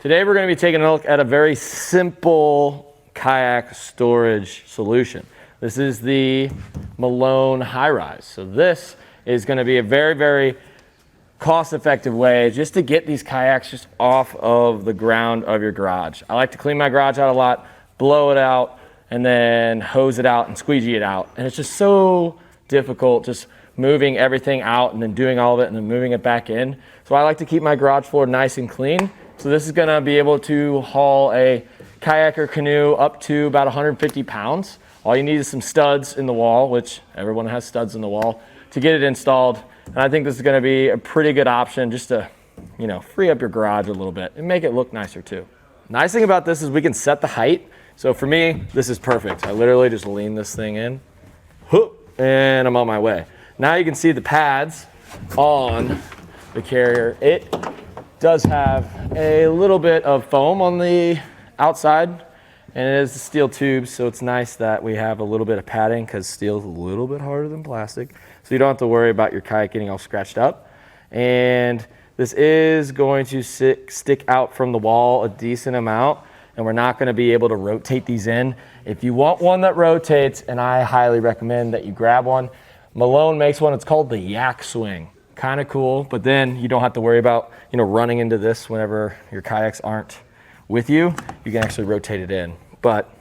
Today we're going to be taking a look at a very simple kayak storage solution. This is the Malone High Rise. So this is going to be a very cost-effective way just to get these kayaks just off of the ground of your garage. I like to clean my garage out a lot, blow it out, and then hose it out and squeegee it out. And it's just so difficult just moving everything out and then doing all of it and then moving it back in. So I like to keep my garage floor nice and clean. So this is gonna be able to haul a kayak or canoe up to about 150 pounds. All you need is some studs in the wall, which everyone has studs in the wall, to get it installed. And I think this is gonna be a pretty good option just to, free up your garage a little bit and make it look nicer too. Nice thing about this is we can set the height. So for me, this is perfect. I literally just lean this thing in, and I'm on my way. Now you can see the pads on the carrier. It does have a little bit of foam on the outside, and it is the steel tubes, so it's nice that we have a little bit of padding because steel is a little bit harder than plastic, so you don't have to worry about your kayak getting all scratched up. And this is going to stick out from the wall a decent amount, and we're not going to be able to rotate these in. If you want one that rotates, and I highly recommend that you grab one, Malone makes one. It's called the Yak Swing. Kind of cool, but then you don't have to worry about running into this whenever your kayaks aren't with you. You can actually rotate it in, but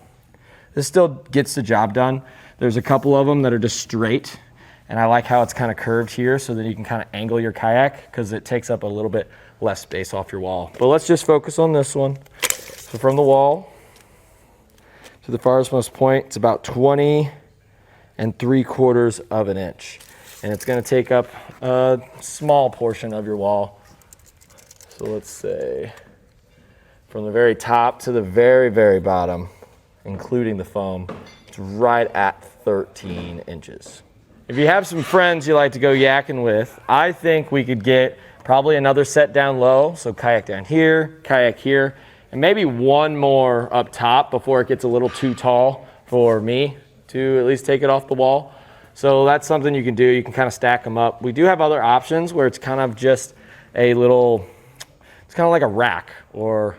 this still gets the job done. There's a couple of them that are just straight, and I like how it's kind of curved here so that you can kind of angle your kayak because it takes up a little bit less space off your wall. But let's just focus on this one. So from the wall to the farthest point, it's about 20 3/4 of an inch. And it's going to take up a small portion of your wall. So let's say from the very top to the very bottom, including the foam, it's right at 13 inches. If you have some friends you like to go yakking with, I think we could get probably another set down low. So kayak down here, kayak here, and maybe one more up top before it gets a little too tall for me to at least take it off the wall. So that's something you can do. You can kind of stack them up. We do have other options where it's kind of just a little, it's kind of like a rack or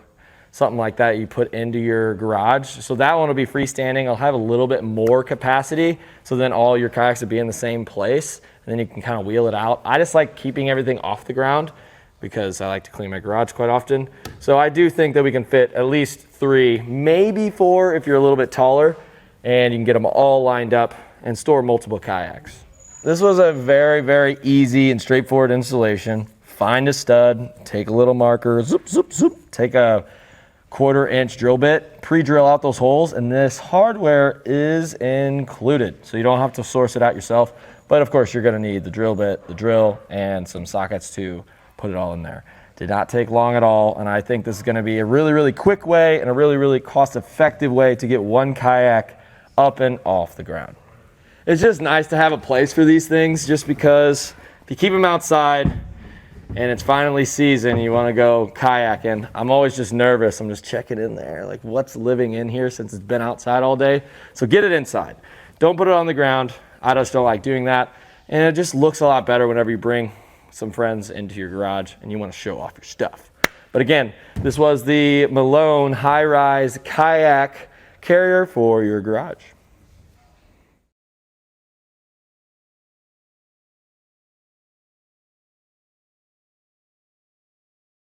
something like that you put into your garage. So that one will be freestanding. It'll have a little bit more capacity. So then all your kayaks will be in the same place. And then you can kind of wheel it out. I just like keeping everything off the ground because I like to clean my garage quite often. So I do think that we can fit at least 3, maybe 4 if you're a little bit taller, and you can get them all lined up and store multiple kayaks. This was a very easy and straightforward installation. Find a stud, take a little marker, zoop, take a 1/4 inch drill bit, pre-drill out those holes, and this hardware is included. So you don't have to source it out yourself, but of course you're gonna need the drill bit, the drill, and some sockets to put it all in there. Did not take long at all, and I think this is gonna be a really quick way and a really cost-effective way to get one kayak up and off the ground. It's just nice to have a place for these things just because if you keep them outside and it's finally season, you want to go kayaking. I'm always just nervous. I'm just checking in there, like what's living in here since it's been outside all day. So get it inside. Don't put it on the ground. I just don't like doing that. And it just looks a lot better whenever you bring some friends into your garage and you want to show off your stuff. But again, this was the Malone High Rise Kayak Carrier for your garage.